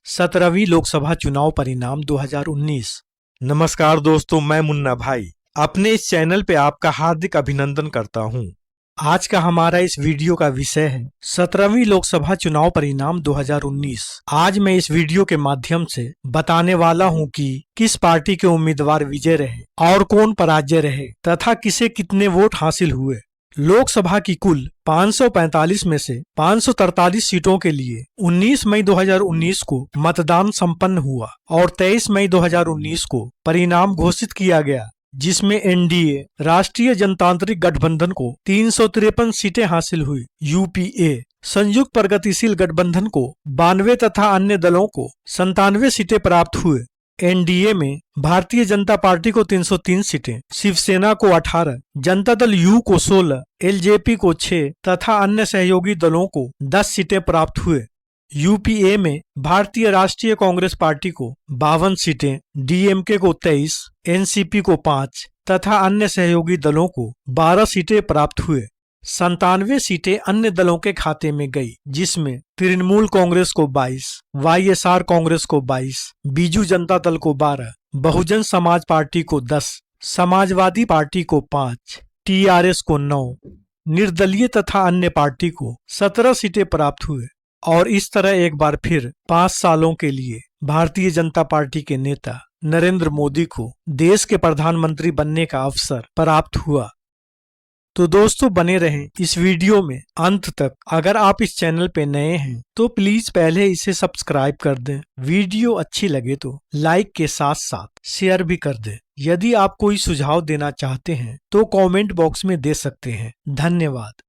17वीं लोकसभा चुनाव परिणाम 2019। नमस्कार दोस्तों, मैं मुन्ना भाई अपने इस चैनल पे आपका हार्दिक अभिनंदन करता हूं। आज का हमारा इस वीडियो का विषय है 17वीं लोकसभा चुनाव परिणाम 2019। आज मैं इस वीडियो के माध्यम से बताने वाला हूं कि किस पार्टी के उम्मीदवार विजय रहे और कौन पराजय रहे तथा किसे कितने वोट हासिल हुए। लोकसभा की कुल 545 में से 543 सीटों के लिए 19 मई 2019 को मतदान संपन्न हुआ और 23 मई 2019 को परिणाम घोषित किया गया, जिसमें एनडीए राष्ट्रीय जनतांत्रिक गठबंधन को 353 सीटें हासिल हुई। यूपीए संयुक्त प्रगतिशील गठबंधन को 92 तथा अन्य दलों को 97 सीटें प्राप्त हुए। एनडीए में भारतीय जनता पार्टी को 303 सीटें, शिवसेना को 18, जनता दल यू को 16, एलजेपी को 6 तथा अन्य सहयोगी दलों को 10 सीटें प्राप्त हुए। यूपीए में भारतीय राष्ट्रीय कांग्रेस पार्टी को 52 सीटें, डीएमके को 23, एनसीपी को 5 तथा अन्य सहयोगी दलों को 12 सीटें प्राप्त हुए। 97 सीटें अन्य दलों के खाते में गई, जिसमें तृणमूल कांग्रेस को 22, वाईएसआर कांग्रेस को 22, बीजू जनता दल को 12, बहुजन समाज पार्टी को 10, समाजवादी पार्टी को 5, टीआरएस को 9, निर्दलीय तथा अन्य पार्टी को 17 सीटें प्राप्त हुए। और इस तरह एक बार फिर 5 सालों के लिए भारतीय जनता पार्टी के नेता नरेंद्र मोदी को देश के प्रधानमंत्री बनने का अवसर प्राप्त हुआ। तो दोस्तों, बने रहें इस वीडियो में अंत तक। अगर आप इस चैनल पे नए हैं तो प्लीज पहले इसे सब्सक्राइब कर दें। वीडियो अच्छी लगे तो लाइक के साथ साथ शेयर भी कर दें। यदि आप कोई सुझाव देना चाहते हैं तो कमेंट बॉक्स में दे सकते हैं। धन्यवाद।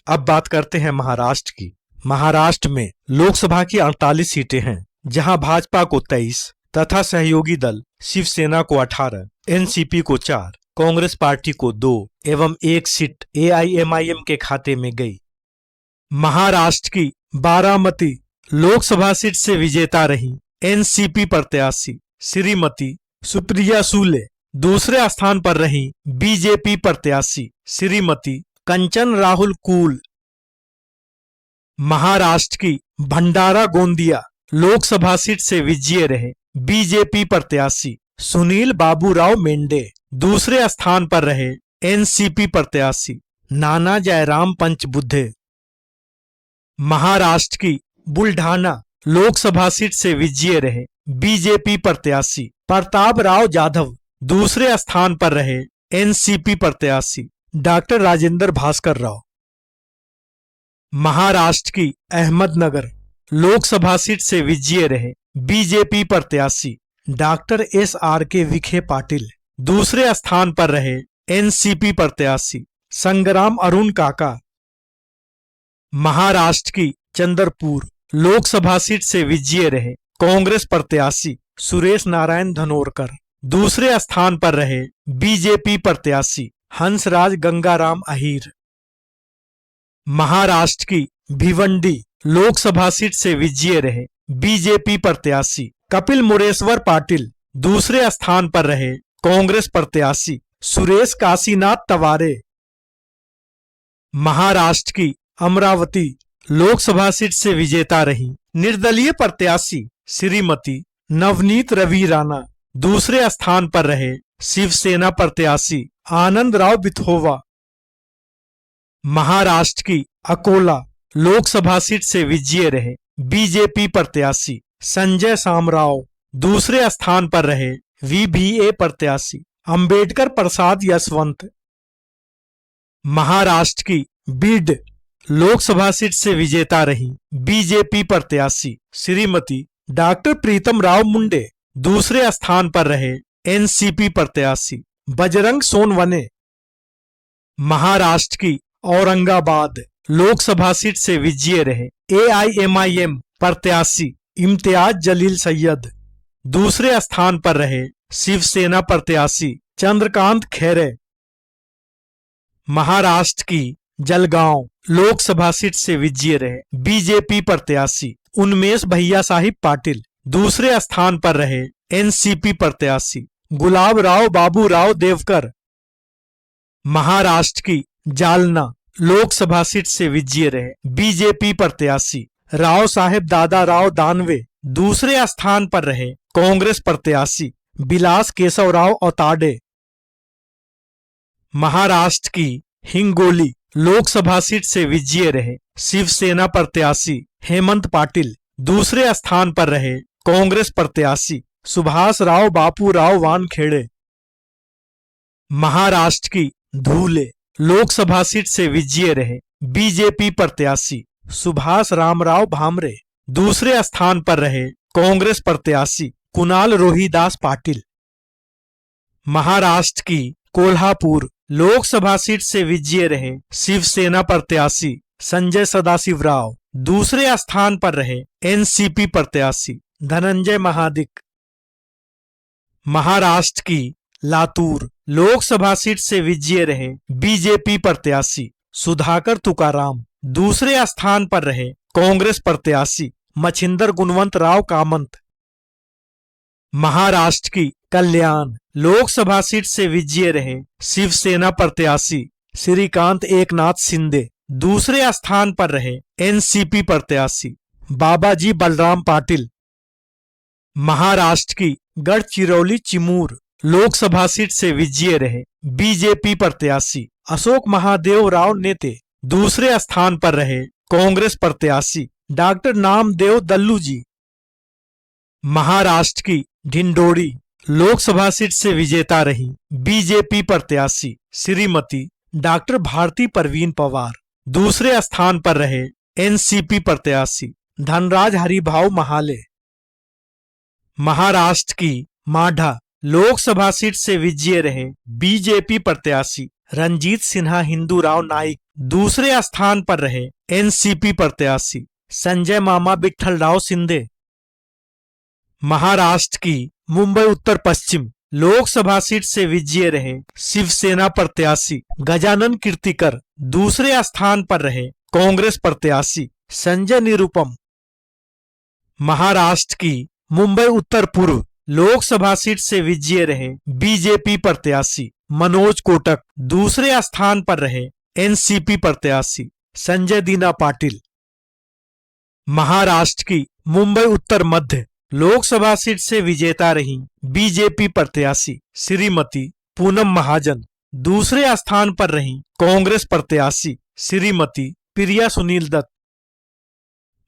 अब बात करते हैं महाराष्ट्र की। महाराष्ट्र में लोकसभा की 48 सीटें हैं, जहां भाजपा को 23 तथा सहयोगी दल शिवसेना को 18, एनसीपी को 4, कांग्रेस पार्टी को 2 एवं 1 सीट एआईएमआईएम के खाते में गई। महाराष्ट्र की बारामती लोकसभा सीट से विजेता रही एनसीपी प्रत्याशी श्रीमती सुप्रिया सुले। दूसरे स्थान पर रही बीजेपी प्रत्याशी श्रीमती कंचन राहुल कुल। महाराष्ट्र की भंडारा गोंदिया लोकसभा सीट से विजयी रहे बीजेपी प्रत्याशी सुनील बाबूराव मेंढे। दूसरे स्थान पर रहे एनसीपी प्रत्याशी नाना जयराम पंचबुद्धे। महाराष्ट्र की बुल्ढाना लोकसभा सीट से विजयी रहे बीजेपी प्रत्याशी प्रताप राव जाधव। दूसरे स्थान पर रहे एनसीपी प्रत्याशी डॉक्टर राजेंद्र भास्कर राव। महाराष्ट्र की अहमदनगर लोकसभा सीट से विजयी रहे बीजेपी प्रत्याशी डॉक्टर एसआरके विखे पाटिल। दूसरे स्थान पर रहे एनसीपी प्रत्याशी संग्राम अरुण काका। महाराष्ट्र की चंद्रपुर लोकसभा सीट से विजयी रहे कांग्रेस प्रत्याशी सुरेश नारायण धनोरकर। दूसरे स्थान पर रहे बीजेपी प्रत्याशी हंसराज गंगाराम अहीर। महाराष्ट्र की भिवंडी लोकसभा सीट से विजयी रहे बीजेपी प्रत्याशी कपिल मुरेश्वर पाटिल। दूसरे स्थान पर रहे कांग्रेस प्रत्याशी सुरेश काशीनाथ तवारे। महाराष्ट्र की अमरावती लोकसभा सीट से विजेता रही निर्दलीय प्रत्याशी श्रीमती नवनीत रवि राणा। दूसरे स्थान पर रहे शिवसेना प्रत्याशी आनंद राव बिथोवा। महाराष्ट्र की अकोला लोकसभा सीट से विजयी रहे बीजेपी प्रत्याशी संजय शामराव। दूसरे स्थान पर रहे वीवीए प्रत्याशी अंबेडकर प्रसाद यशवंत। महाराष्ट्र की बीड लोकसभा सीट से विजेता रही बीजेपी प्रत्याशी श्रीमती डॉक्टर प्रीतम राव मुंडे। दूसरे स्थान पर रहे एनसीपी प्रत्याशी बजरंग सोनवने। महाराष्ट्र की औरंगाबाद लोकसभा सीट से विजयी रहे एआईएमआईएम प्रत्याशी इम्तियाज जलील सैयद। दूसरे स्थान पर रहे शिवसेना प्रत्याशी चंद्रकांत खैरे। महाराष्ट्र की जलगांव लोकसभा सीट से विजयी रहे बीजेपी प्रत्याशी उन्मेष भैया साहिब पाटिल। दूसरे स्थान पर रहे एनसीपी प्रत्याशी गुलाब राव बाबू राव देवकर। महाराष्ट्र की जालना लोकसभा सीट से विजयी रहे बीजेपी प्रत्याशी राव साहेब दादा राव दानवे। दूसरे स्थान पर रहे कांग्रेस प्रत्याशी विलास केशवराव औताडे। महाराष्ट्र की हिंगोली लोकसभा सीट से विजयी रहे शिवसेना प्रत्याशी हेमंत पाटिल। दूसरे स्थान पर रहे कांग्रेस प्रत्याशी सुभाष राव बापूराव वानखेड़े। महाराष्ट्र की धुले लोकसभा सीट से विजयी रहे बीजेपी प्रत्याशी सुभाष रामराव भामरे। दूसरे स्थान पर रहे कांग्रेस प्रत्याशी कुणाल रोहिदास पाटिल। महाराष्ट्र की कोल्हापुर लोकसभा सीट से विजयी रहे शिवसेना प्रत्याशी संजय सदाशिवराव। दूसरे स्थान पर रहे एनसीपी प्रत्याशी धनंजय महादिक। महाराष्ट्र की लातूर लोकसभा सीट से विजयी रहे बीजेपी प्रत्याशी सुधाकर तुकाराम। दूसरे स्थान पर रहे कांग्रेस प्रत्याशी मछिंदर गुणवंत राव कामंत। महाराष्ट्र की कल्याण लोकसभा सीट से विजयी रहे शिवसेना प्रत्याशी श्रीकांत एकनाथ शिंदे। दूसरे स्थान पर रहे एनसीपी प्रत्याशी बाबाजी बलराम पाटिल। महाराष्ट्र की गढ़चिरौली चिमूर लोकसभा सीट से विजयी रहे बीजेपी प्रत्याशी अशोक महादेव राव नेते। दूसरे स्थान पर रहे कांग्रेस प्रत्याशी डॉक्टर नामदेव दल्लू जी। महाराष्ट्र की ढिंडोरी लोकसभा सीट से विजेता रही बीजेपी प्रत्याशी श्रीमती डॉक्टर भारती परवीन पवार। दूसरे स्थान पर रहे एनसीपी प्रत्याशी धनराज हरिभाऊ महाले। महाराष्ट्र की माढ़ा लोकसभा सीट से विजयी रहे बीजेपी प्रत्याशी रंजीत सिन्हा हिंदूराव नाइक। दूसरे स्थान पर रहे एनसीपी प्रत्याशी संजय मामा विठ्ठलराव शिंदे। महाराष्ट्र की मुंबई उत्तर पश्चिम लोकसभा सीट से विजयी रहे शिवसेना प्रत्याशी गजानन कीर्तिकर। दूसरे स्थान पर रहे कांग्रेस प्रत्याशी संजय निरुपम। महाराष्ट्र की मुंबई उत्तर पूर्व लोकसभा सीट से विजयी रहे बीजेपी प्रत्याशी मनोज कोटक। दूसरे स्थान पर रहे एनसीपी प्रत्याशी संजय दीना पाटिल। महाराष्ट्र की मुंबई उत्तर मध्य लोकसभा सीट से विजेता रही बीजेपी प्रत्याशी श्रीमती पूनम महाजन। दूसरे स्थान पर रही कांग्रेस प्रत्याशी श्रीमती प्रिया सुनील दत्त।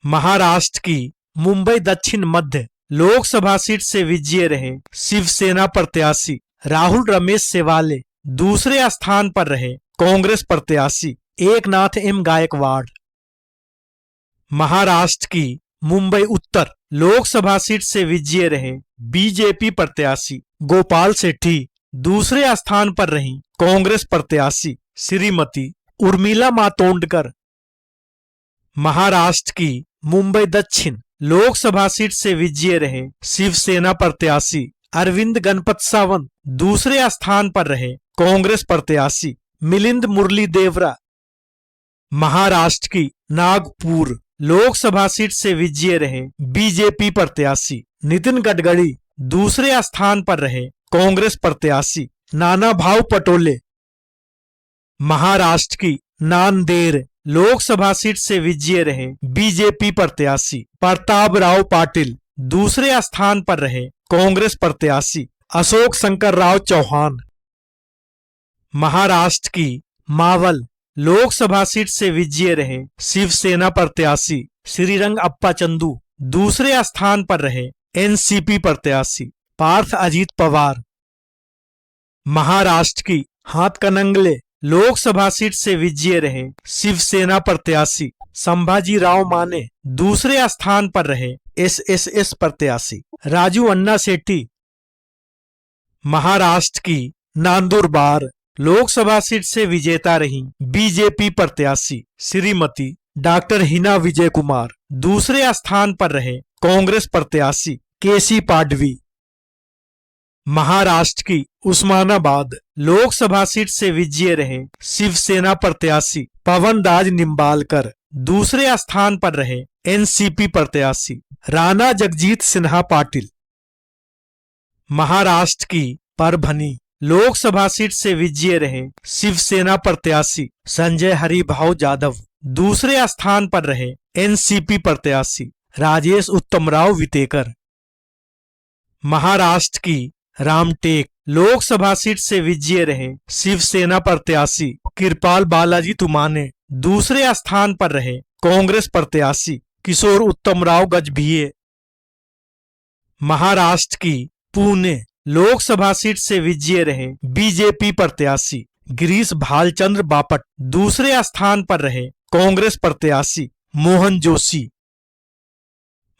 महाराष्ट्र की मुंबई दक्षिण मध्य लोकसभा सीट से विजयी रहे शिवसेना प्रत्याशी राहुल रमेश सेवाले। दूसरे स्थान पर रहे कांग्रेस प्रत्याशी एकनाथ एम गायकवाड़। महाराष्ट्र की मुंबई उत्तर लोकसभा सीट से विजयी रहे बीजेपी प्रत्याशी गोपाल सेठी। दूसरे स्थान पर रही कांग्रेस प्रत्याशी श्रीमती उर्मिला मातोंडकर। महाराष्ट्र की मुंबई दक्षिण लोकसभा सीट से विजयी रहे शिवसेना प्रत्याशी अरविंद गणपत सावंत। दूसरे स्थान पर रहे कांग्रेस प्रत्याशी मिलिंद मुरली देवरा। महाराष्ट्र की नागपुर लोकसभा सीट से विजयी रहे बीजेपी प्रत्याशी नितिन गडकरी। दूसरे स्थान पर रहे कांग्रेस प्रत्याशी नाना भाऊ पटोले। महाराष्ट्र की नांदेड़ लोकसभा सीट से विजयी रहे बीजेपी प्रत्याशी प्रताप राव पाटिल। दूसरे स्थान पर रहे कांग्रेस प्रत्याशी अशोक शंकर राव चौहान। महाराष्ट्र की मावल लोकसभा सीट से विजयी रहे शिवसेना प्रत्याशी श्रीरंग अप्पा चंदू। दूसरे स्थान पर रहे एनसीपी प्रत्याशी पार्थ अजीत पवार। महाराष्ट्र की हाथकणंगले लोकसभा सीट से विजयी रहे शिवसेना प्रत्याशी संभाजी राव माने। दूसरे स्थान पर रहे एसएसएस प्रत्याशी राजू अन्ना शेट्टी। महाराष्ट्र की नांदुरबार लोकसभा सीट से विजेता रही बीजेपी प्रत्याशी श्रीमती डॉक्टर हिना विजय कुमार। दूसरे स्थान पर रहे कांग्रेस प्रत्याशी केसी पाडवी। महाराष्ट्र की उस्मानाबाद लोकसभा सीट से विजयी रहे शिवसेना प्रत्याशी पवन राज निम्बालकर। दूसरे स्थान पर रहे एनसीपी प्रत्याशी राणा जगजीत सिन्हा पाटिल। महाराष्ट्र की परभनी लोकसभा सीट से विजयी रहे शिवसेना प्रत्याशी संजय हरिभाऊ जाधव। दूसरे स्थान पर रहे एनसीपी प्रत्याशी राजेश उत्तमराव विटेकर। महाराष्ट्र की रामटेक लोकसभा सीट से विजयी रहे शिवसेना प्रत्याशी कृपाल बालाजी तुमाने। दूसरे स्थान पर रहे कांग्रेस प्रत्याशी किशोर उत्तमराव गजभिये। महाराष्ट्र की पुणे लोकसभा सीट से विजयी रहे बीजेपी प्रत्याशी गिरीश भालचंद्र बापट। दूसरे स्थान पर रहे कांग्रेस प्रत्याशी मोहन जोशी।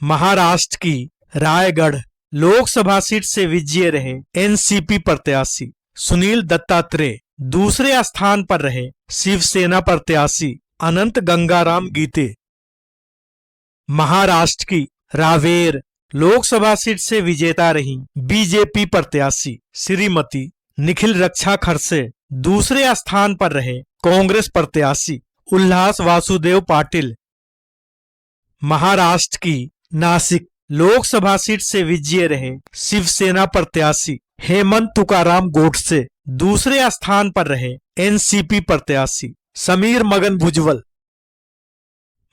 महाराष्ट्र की रायगढ़ लोकसभा सीट से विजयी रहे एनसीपी प्रत्याशी सुनील दत्तात्रेय। दूसरे स्थान पर रहे शिवसेना प्रत्याशी अनंत गंगाराम गीते। महाराष्ट्र की रावेर लोकसभा सीट से विजेता रही बीजेपी प्रत्याशी श्रीमती निखिल रक्षा खड़से। दूसरे स्थान पर रहे कांग्रेस प्रत्याशी उल्लास वासुदेव पाटिल। महाराष्ट्र की नासिक लोकसभा सीट से विजयी रहे शिवसेना प्रत्याशी हेमंत तुकाराम गोडसे। दूसरे स्थान पर रहे एनसीपी प्रत्याशी समीर मगन भुजबल।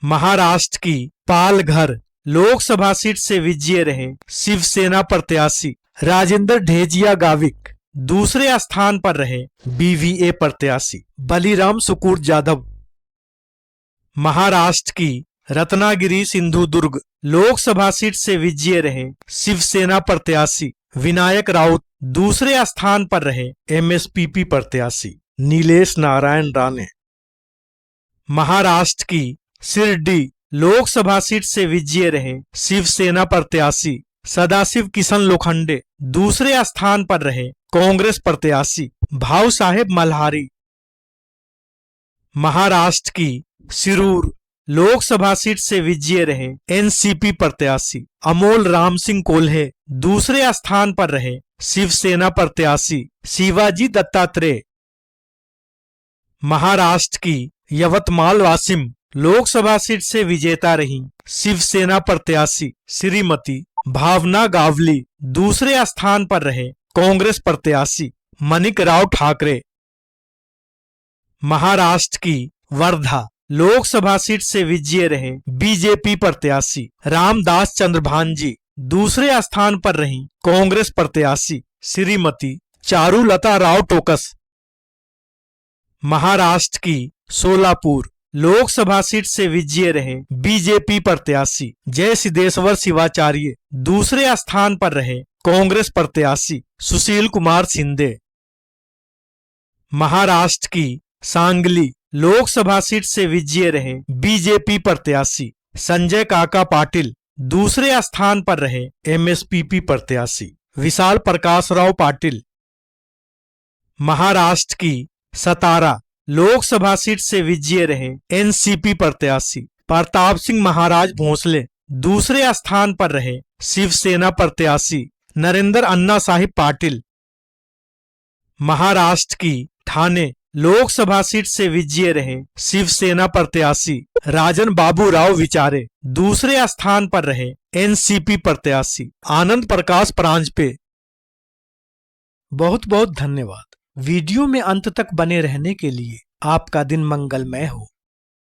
महाराष्ट्र की पालघर लोकसभा सीट से विजयी रहे शिवसेना प्रत्याशी राजेंद्र ढेजिया गाविक। दूसरे स्थान पर रहे बीवीए प्रत्याशी बलिराम सुकूर जाधव। महाराष्ट्र की रत्नागिरी सिंधुदुर्ग लोकसभा सीट से विजयी रहे शिवसेना प्रत्याशी विनायक राउत। दूसरे स्थान पर रहे एमएसपीपी प्रत्याशी नीलेश नारायण राणे। महाराष्ट्र की शिरडी लोकसभा सीट से विजयी रहे शिवसेना प्रत्याशी सदाशिव किशन लोखंडे। दूसरे स्थान पर रहे कांग्रेस प्रत्याशी भाऊ साहेब मल्हारी। महाराष्ट्र की शिरूर लोकसभा सीट से विजयी रहे एनसीपी प्रत्याशी अमोल राम सिंह कोल्हे। दूसरे स्थान पर रहे शिवसेना प्रत्याशी शिवाजी दत्तात्रेय। महाराष्ट्र की यवतमाल वासिम लोकसभा सीट से विजेता रही शिवसेना प्रत्याशी श्रीमती भावना गावली। दूसरे स्थान पर रहे कांग्रेस प्रत्याशी मनिक राव ठाकरे। महाराष्ट्र की वर्धा लोकसभा सीट से विजयी रहे बीजेपी प्रत्याशी रामदास चंद्र भांजी। दूसरे स्थान पर रही कांग्रेस प्रत्याशी श्रीमती चारुलता राव टोकस। महाराष्ट्र की सोलापुर लोकसभा सीट से विजयी रहे बीजेपी प्रत्याशी जय सिद्धेश्वर शिवाचार्य। दूसरे स्थान पर रहे कांग्रेस प्रत्याशी सुशील कुमार शिंदे। महाराष्ट्र की सांगली लोकसभा सीट से विजयी रहे बीजेपी प्रत्याशी संजय काका पाटिल। दूसरे स्थान पर रहे एमएसपीपी प्रत्याशी विशाल प्रकाश राव पाटिल। महाराष्ट्र की सतारा लोकसभा सीट से विजयी रहे एनसीपी प्रत्याशी प्रताप सिंह महाराज भोसले। दूसरे स्थान पर रहे शिवसेना प्रत्याशी नरेंद्र अन्ना साहिब पाटिल। महाराष्ट्र की ठाणे लोकसभा सीट से विजयी रहे शिवसेना प्रत्याशी राजन बाबू राव विचारे। दूसरे स्थान पर रहे एनसीपी प्रत्याशी आनंद प्रकाश प्रांजपे। बहुत बहुत धन्यवाद। वीडियो में अंत तक बने रहने के लिए आपका दिन मंगलमय हो।